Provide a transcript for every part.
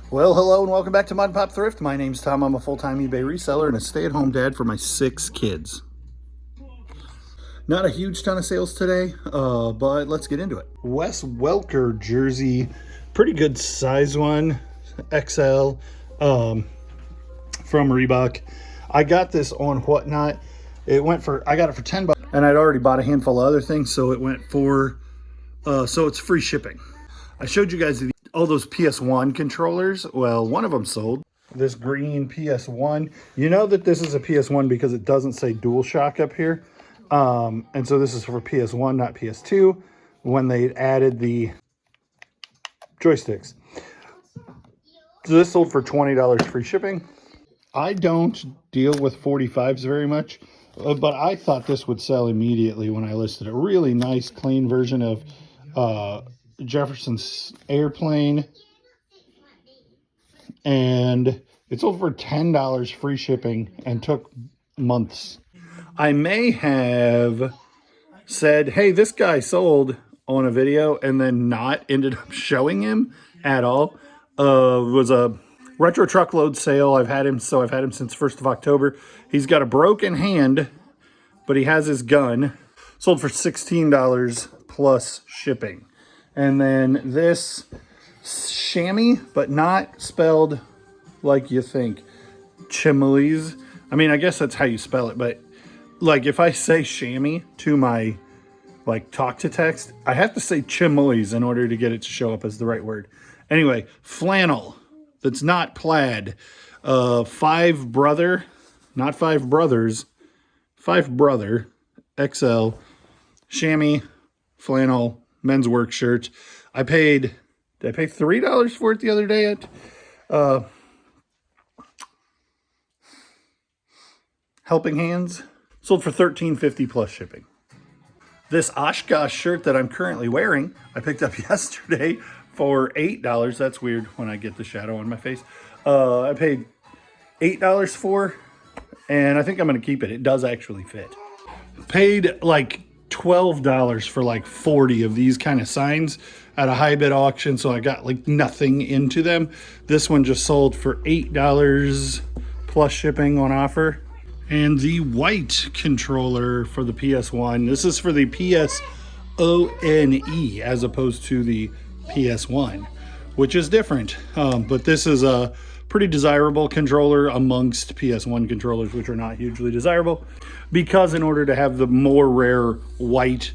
Well, hello and welcome back to Mod Pop Thrift. My name's Tom. I'm a full-time eBay reseller and a stay-at-home dad for my 6 kids. Not a huge ton of sales today, but let's get into it. Wes Welker jersey, pretty good size one, XL, from Reebok. I got this on Whatnot. I got it for $10, and I'd already bought a handful of other things, so it went for, so it's free shipping. I showed you guys all those PS1 controllers. Well, one of them sold. This green PS1. You know that this is a PS1 because it doesn't say DualShock up here. And so this is for PS1, not PS2, when they added the joysticks. So this sold for $20 free shipping. I don't deal with 45s very much, but I thought this would sell immediately when I listed it. Really nice, clean version of Jefferson's airplane, and it sold for $10 free shipping and took months. I may have said, hey, this guy sold on a video and then not ended up showing him at all. It was a retro truckload sale. I've had him since 1st of October. He's got a broken hand, but he has his gun. Sold for $16 plus shipping. And then this chamois, but not spelled like you think. Chimleys. I mean, I guess that's how you spell it, but like if I say chamois to my talk to text, I have to say chimleys in order to get it to show up as the right word. Anyway, flannel that's not plaid. 5 brother, not 5 brothers, 5 brother, XL, chamois, flannel, men's work shirt. Did I pay $3 for it the other day at Helping Hands? Sold for $13.50 plus shipping. This Oshkosh shirt that I'm currently wearing, I picked up yesterday for $8. That's weird when I get the shadow on my face. I paid $8 for, and I think I'm going to keep it. It does actually fit. Paid like $12 for like 40 of these kind of signs at a high bid auction, so I got like nothing into them. This one just sold for $8 plus shipping on offer. And the white controller for the PS1. This is for the PSONE as opposed to the PS1, which is different. But this is a pretty desirable controller amongst PS1 controllers, which are not hugely desirable, because in order to have the more rare white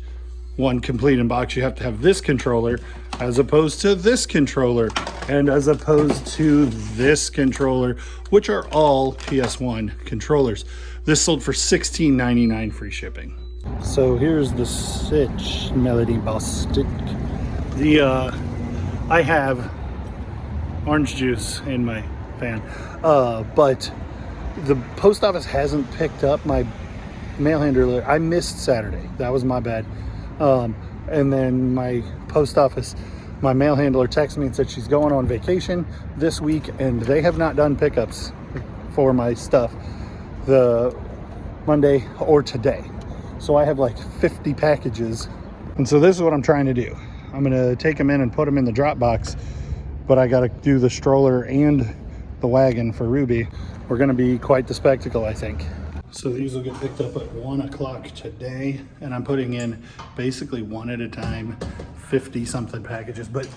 one complete in box, you have to have this controller as opposed to this controller and as opposed to this controller, which are all PS1 controllers. This sold for $16.99 free shipping. So here's the Sitch Melody Boss stick. I have orange juice in my van, but the post office hasn't picked up my mail handler. I missed Saturday. That was my bad. And then my post office, my mail handler texted me and said she's going on vacation this week and they have not done pickups for my stuff the Monday or today. So I have like 50 packages. And so this is what I'm trying to do. I'm going to take them in and put them in the drop box, but I got to do the stroller and the wagon for Ruby. We're going to be quite the spectacle, I think. So these will get picked up at 1 o'clock today, and I'm putting in basically one at a time, 50 something packages, but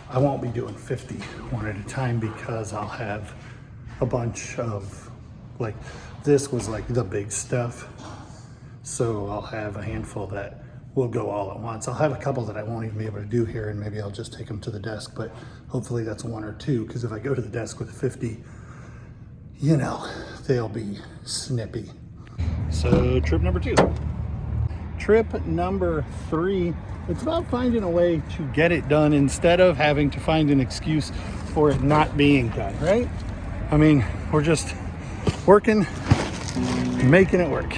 I won't be doing 50 one at a time because I'll have a bunch of, like, this was like the big stuff. So I'll have a handful that will go all at once. I'll have a couple that I won't even be able to do here, and maybe I'll just take them to the desk, but hopefully that's 1 or 2, because if I go to the desk with 50, you know, they'll be snippy. So trip number 2. Trip number 3, it's about finding a way to get it done instead of having to find an excuse for it not being done, right? I mean, we're just working, making it work.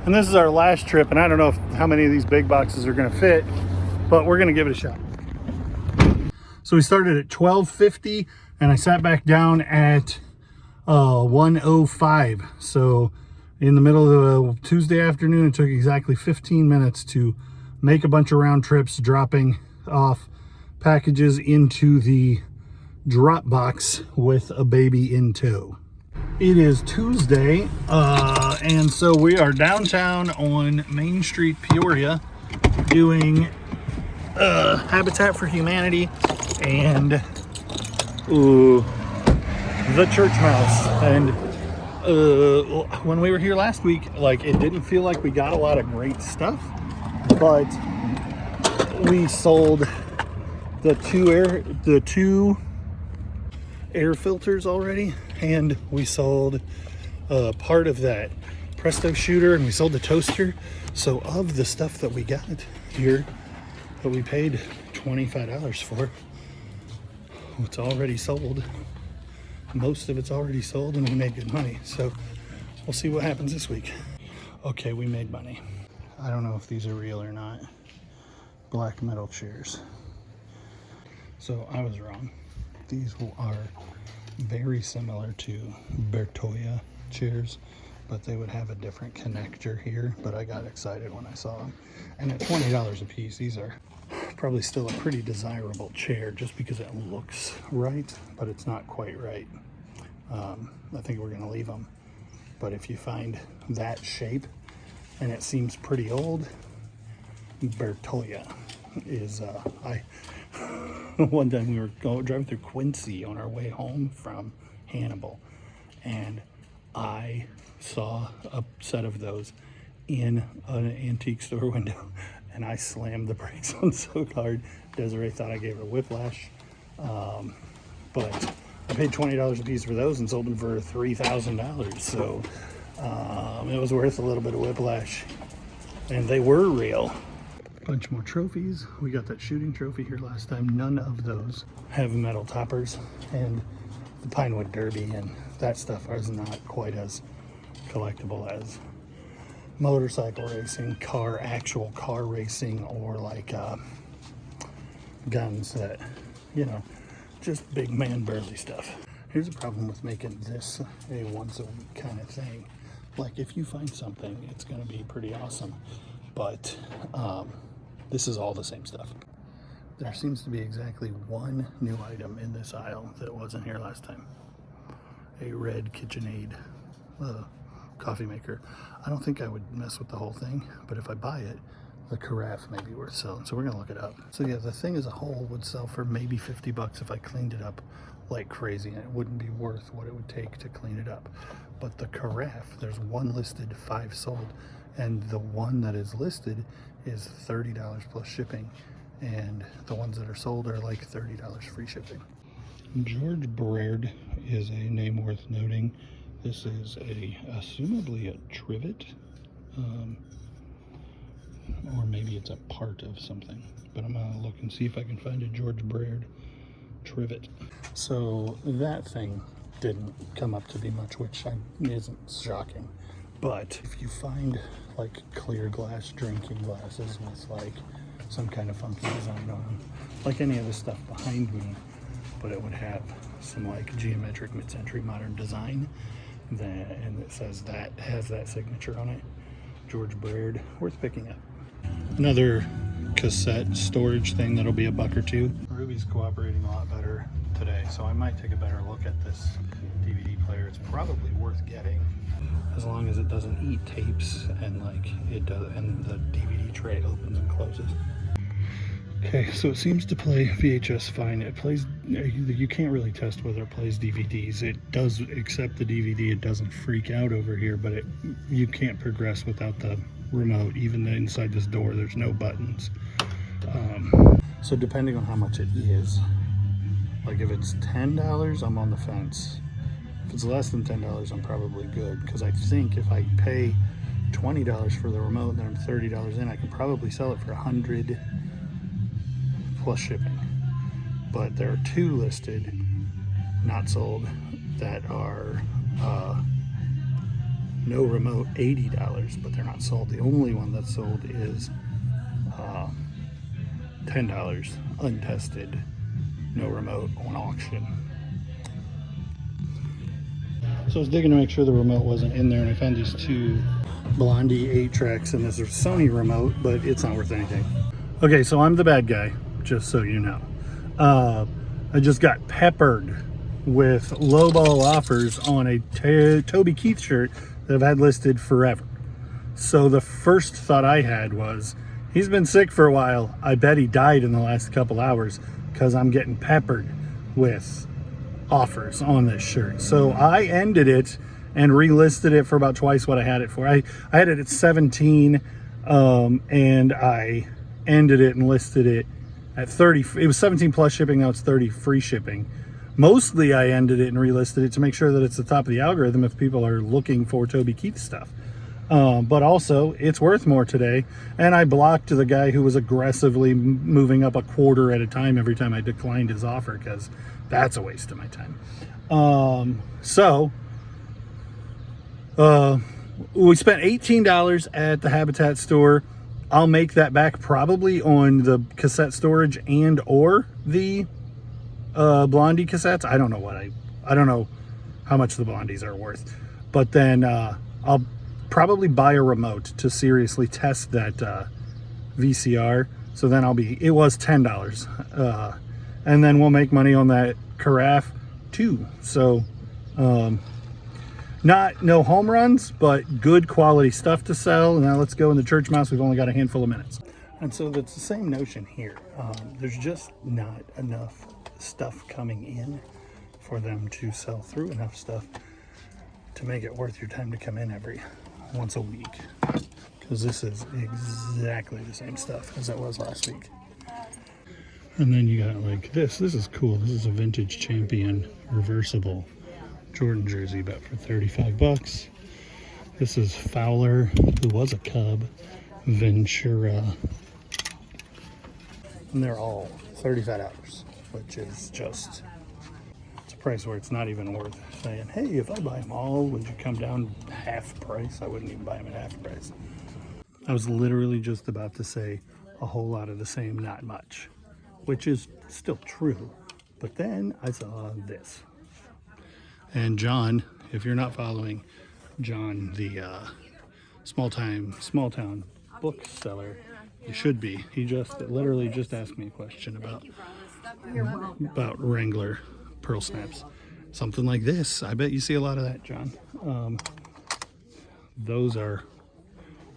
And this is our last trip, and I don't know how many of these big boxes are gonna fit, but we're gonna give it a shot. So we started at 12:50, and I sat back down at 1:05. So in the middle of the Tuesday afternoon, it took exactly 15 minutes to make a bunch of round trips, dropping off packages into the drop box with a baby in tow. It is Tuesday, and so we are downtown on Main Street, Peoria, doing Habitat for Humanity and the Church Mouse. And when we were here last week, like, it didn't feel like we got a lot of great stuff, but we sold the two air filters already, and we sold part of that Presto shooter, and we sold the toaster. So of the stuff that we got here that we paid $25 for, it's already sold. Most of it's already sold, and we made good money. So we'll see what happens this week. Okay, we made money. I don't know if these are real or not. Black metal chairs. So I was wrong. These are very similar to Bertoia chairs, but they would have a different connector here. But I got excited when I saw them. And at $20 a piece, these are probably still a pretty desirable chair just because it looks right, but it's not quite right. I think we're gonna leave them. But if you find that shape and it seems pretty old, Bertoia is, one time we were driving through Quincy on our way home from Hannibal, and I saw a set of those in an antique store window, and I slammed the brakes on so hard. Desiree thought I gave her whiplash, but I paid $20 a piece for those and sold them for $3,000. So it was worth a little bit of whiplash, and they were real. Bunch more trophies. We got that shooting trophy here last time. None of those have metal toppers, and the Pinewood Derby and that stuff is not quite as collectible as motorcycle racing, actual car racing, or like guns that, you know, just big man burly stuff. Here's a problem with making this a once a week kind of thing. Like, if you find something, it's going to be pretty awesome, but this is all the same stuff. There seems to be exactly one new item in this aisle that wasn't here last time. A red KitchenAid coffee maker. I don't think I would mess with the whole thing, but if I buy it, the carafe may be worth selling. So we're gonna look it up. So yeah, the thing as a whole would sell for maybe 50 bucks if I cleaned it up like crazy, and it wouldn't be worth what it would take to clean it up. But the carafe, there's one listed, 5 sold, and the one that is listed is $30 plus shipping, and the ones that are sold are like $30 free shipping. George Baird is a name worth noting. This is assumably a trivet, or maybe it's a part of something, but I'm gonna look and see if I can find a George Baird trivet. So that thing didn't come up to be much, which isn't shocking. But if you find like clear glass drinking glasses with like some kind of funky design on them, like any of the stuff behind me, but it would have some like geometric mid-century modern design, and it says that has that signature on it, George Baird, worth picking up. Another cassette storage thing that'll be $1 or $2. Ruby's cooperating a lot better today, so I might take a better look at this DVD player. It's probably worth getting, as long as it doesn't eat tapes and like it does, and the DVD tray opens and closes. Okay, so it seems to play VHS fine. It plays, you can't really test whether it plays DVDs. It does accept the DVD. It doesn't freak out over here, but you can't progress without the remote. Even inside this door, there's no buttons. So depending on how much it is, like if it's $10, I'm on the fence. If it's less than $10, I'm probably good, because I think if I pay $20 for the remote and then I'm $30 in, I can probably sell it for $100 plus shipping. But there are 2 listed, not sold, that are no remote, $80, but they're not sold. The only one that's sold is $10, untested, no remote, on auction. So I was digging to make sure the remote wasn't in there, and I found these two Blondie 8-tracks, and this is a Sony remote, but it's not worth anything. Okay, so I'm the bad guy, just so you know. I just got peppered with lowball offers on a Toby Keith shirt that I've had listed forever. So the first thought I had was, he's been sick for a while. I bet he died in the last couple hours because I'm getting peppered with offers on this shirt. So I ended it and relisted it for about twice what I had it for. I had it at 17 and I ended it and listed it at 30. It was 17 plus shipping, now it's 30 free shipping. Mostly I ended it and relisted it to make sure that it's the top of the algorithm if people are looking for Toby Keith stuff. But also it's worth more today, and I blocked the guy who was aggressively moving up a quarter at a time every time I declined his offer, because that's a waste of my time. We spent $18 at the Habitat store. I'll make that back probably on the cassette storage and or the Blondie cassettes. I don't know how much the Blondies are worth, but then I'll probably buy a remote to seriously test that VCR. So then it was $10, and then we'll make money on that carafe too. So no home runs, but good quality stuff to sell. Now let's go in the church mouse. We've only got a handful of minutes. And so that's the same notion here. There's just not enough stuff coming in for them to sell through enough stuff to make it worth your time to come in every once a week, because this is exactly the same stuff as it was last week. And then you got like this is cool. This is a vintage Champion reversible Jordan jersey, about for 35 bucks. This is Fowler, who was a Cub, Ventura, and they're all $35, which is just, it's a price where it's not even worth saying, hey, if I buy them all, would you come down half price? I wouldn't even buy them at half price. I was literally just about to say a whole lot of the same, not much, which is still true. But then I saw this. And John, if you're not following John, the small town bookseller, you should be. He literally just asked me a question about Wrangler pearl snaps. Something like this. I bet you see a lot of that, John. Those are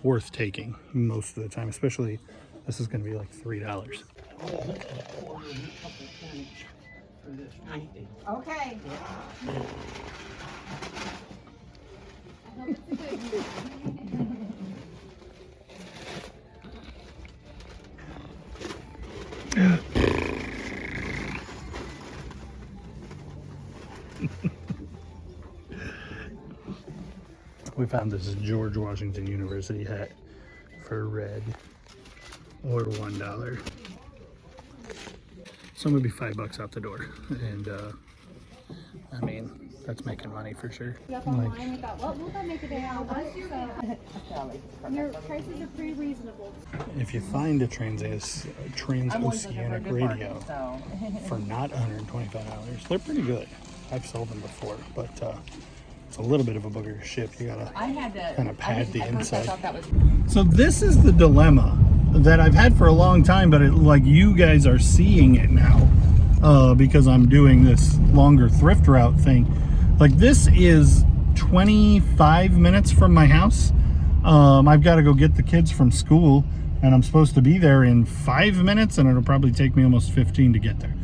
worth taking most of the time, especially this is going to be like $3. Okay. We found this George Washington University hat for red, or $1. So maybe $5 out the door, and I mean, that's making money for sure. Up online, we thought, well, we'll make a day out of it. Your prices are pretty reasonable. If you find a transoceanic radio for not $125, they're pretty good. I've sold them before, but it's a little bit of a booger ship. You gotta kind of pad the inside. So this is the dilemma that I've had for a long time, but like you guys are seeing it now because I'm doing this longer thrift route thing. Like, this is 25 minutes from my house. I've got to go get the kids from school, and I'm supposed to be there in 5 minutes, and it'll probably take me almost 15 to get there.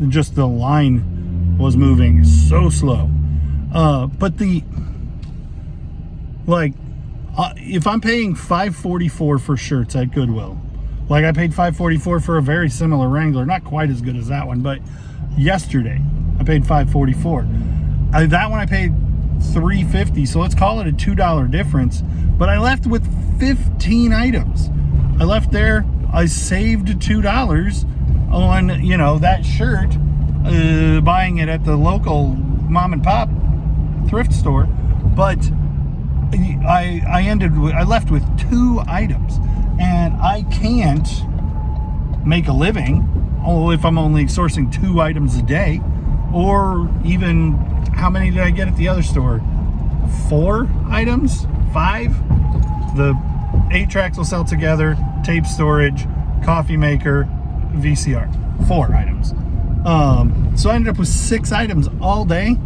Just the line was moving so slow. But if I'm paying $5.44 for shirts at Goodwill, like I paid $5.44 for a very similar Wrangler, not quite as good as that one, but yesterday I paid $5.44. That one I paid $3.50, so let's call it a $2 difference. But I left with 15 items. I left there, I saved $2 on, that shirt, buying it at the local mom and pop thrift store. But I left with 2 items, and I can't make a living if I'm only sourcing 2 items a day, or even how many did I get at the other store? 4 items, 5. The 8 tracks will sell together, tape storage, coffee maker, VCR. 4 items. So I ended up with 6 items all day.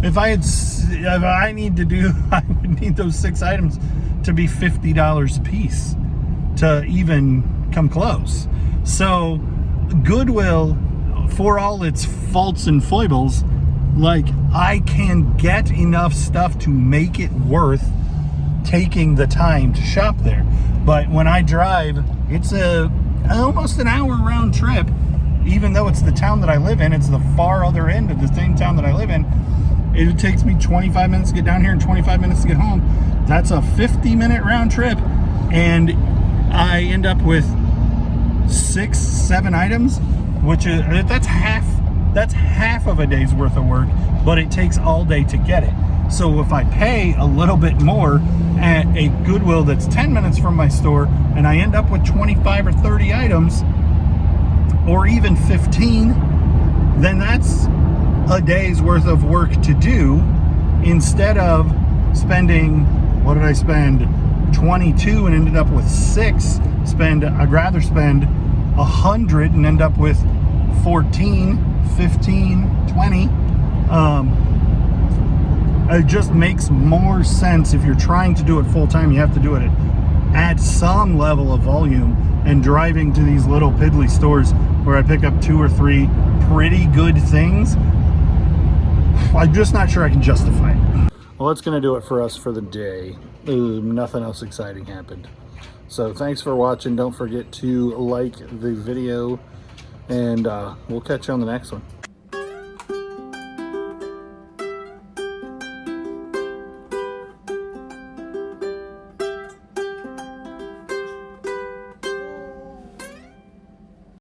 If I would need those 6 items to be $50 a piece to even come close. So Goodwill, for all its faults and foibles, like, I can get enough stuff to make it worth taking the time to shop there. But when I drive, it's almost an hour round trip. Even though it's the town that I live in, it's the far other end of the same town that I live in. It takes me 25 minutes to get down here and 25 minutes to get home. That's a 50-minute round trip, and I end up with 6, 7 items, which is that's half of a day's worth of work, but it takes all day to get it. So if I pay a little bit more at a Goodwill that's 10 minutes from my store, and I end up with 25 or 30 items, or even 15, then that's a day's worth of work to do, instead of spending, what did I spend, 22 and ended up with 6. I'd rather spend 100 and end up with 14, 15, 20. It just makes more sense. If you're trying to do it full time, you have to do it at some level of volume, and driving to these little piddly stores where I pick up 2 or 3 pretty good things, I'm just not sure I can justify it. Well, that's going to do it for us for the day. Nothing else exciting happened. So thanks for watching. Don't forget to like the video, and we'll catch you on the next one.